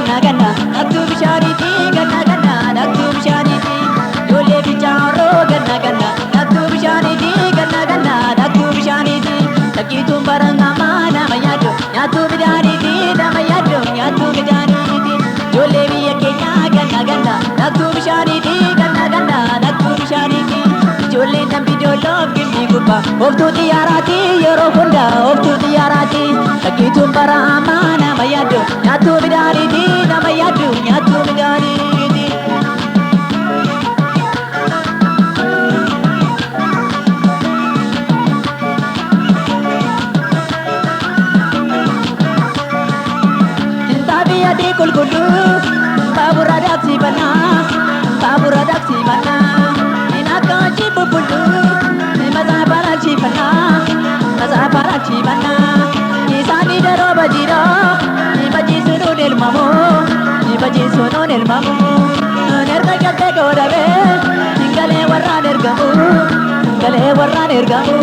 ganna ganna nattu bishaaniti ganna ganna nattu bishaaniti ijoollee fiichaaroo ganna ganna nattu bishaaniti ganna ganna nattu bishaaniti takkiituun barangamaa nama yaaddo nyaattu midhaaniiti nama yaaddo nyaattu midhaaniiti ijoollee biyya keenyaa ganna ganna nattu bishaaniti ganna ganna nattu bishaaniti ijoolleen dambidooloof gimbii gubbaa ooftuu xiyyaaraati yeroo hunda ooftuu xiyyaaraati takkiituun baramaa nama yaaddo nyaattu midhaaniiti nama yaaddo nyaattu midhaaniiti. Tintaabiyyaati qulqulluu baabura daaksifannaa baabura daaksifannaa inni akka hojii bubbulluu masaa baraachifannaa masaa baraachifannaa isaanii daroo bajiidhaa ni bajiisuun elmamoo ni bajiisuun elmamoo erga jaltee godhabee galee warraan ergamu galee warraan ergamu.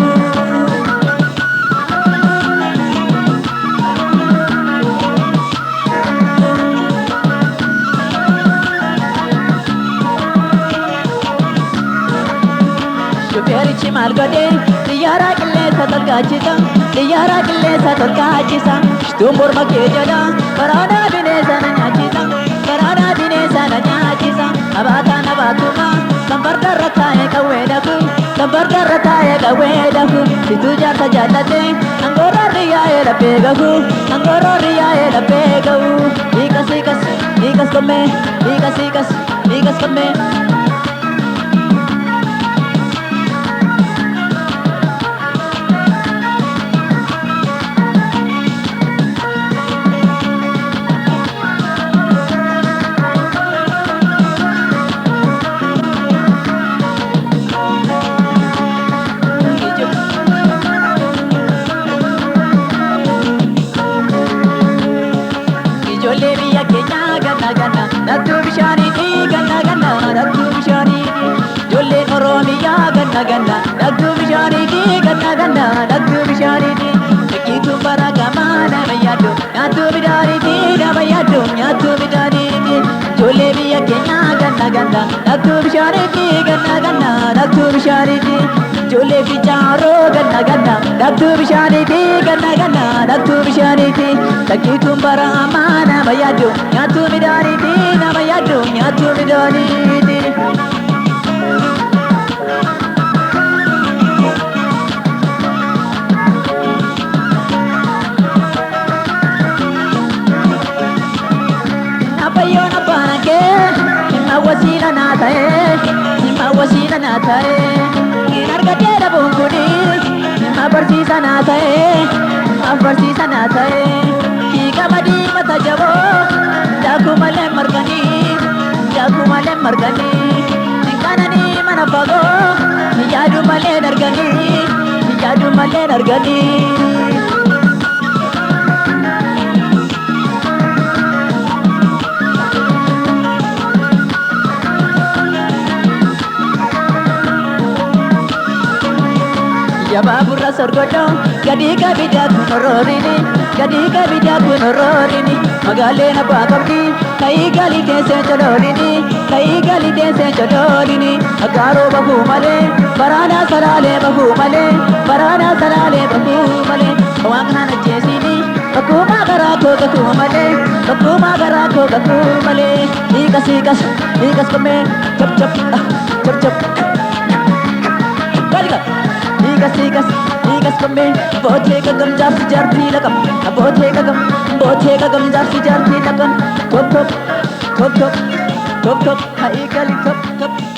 Shufeerichi maal godhee xiyyaara qilleensa tolkaachisa xiyyaara qilleensa tolkaachisa shituun morma kee jedha baraana bineensa na nyaachisa baraana bineensa na nyaachisa abaataan abaatuma kan fardarra taa'ee qawwee dhafu kan fardarra taa'ee qawwee dhafu situu jaarsa jaallate angoorra riyyaa'ee laphee gahu angoorra riyyaa'ee laphee gahu hiikas hiikas hiikas kommee hiikas hiikas hiikas kommee. Ijoollee biyya keenyaa ganna ganna nattu bishaaniti ganna ganna nattu bishaaniti ijoolleen Oromiyaa ganna ganna nattu bishaaniti ganna ganna nattu bishaaniti takkiituun baragamaa nama yaaddo nyaattu midhaaniiti nama yaaddo nyaattu midhaaniiti ijoollee biyya keenyaa ganna ganna nattu bishaaniti ganna ganna nattu bishaaniti ijoollee fiichaaroo ganna ganna nattu bishaaniti ganna ganna nattu bishaaniti takkiituun baramaa nama yaaddo nyaattu midhaaniiti nama yaaddo nyaattu midhaaniiti. Abbayyoon abbaan kee dhimma wasiila naa ta'ee dhimma wasiila naa ta'ee hin argatee dhabuun kuni dhimma barsiisa naa ta'ee dhimma barsiisa naa ta'ee hiikama diimata jaboo daakuu malee marganii daakuu malee marganii hinkananii mana fagoo yaadu malee darganii yaadu malee darganii. Jabaaburra sorgodho gadi kabida kunororini gadi kabida kunororini magaaleen abbaa qabdi ka'ii galii deessee joloolini ka'ii galii deessee joloolini agaaroo bahuu malee baraana salaalee bahuu malee baraana salaalee bahuu malee waan kanaan ajjeesini bakkuma garaa koo gahuu malee bakkuma garaa koo gahuu malee hiikas hiikas hiikas kommee chap chap chap chap. Hiikas hiikas hiikas kommee bootee gagam jaarsi jaartii laqam bootee gagam jaarsi jaartii laqam top top top top top top haa eegali top top.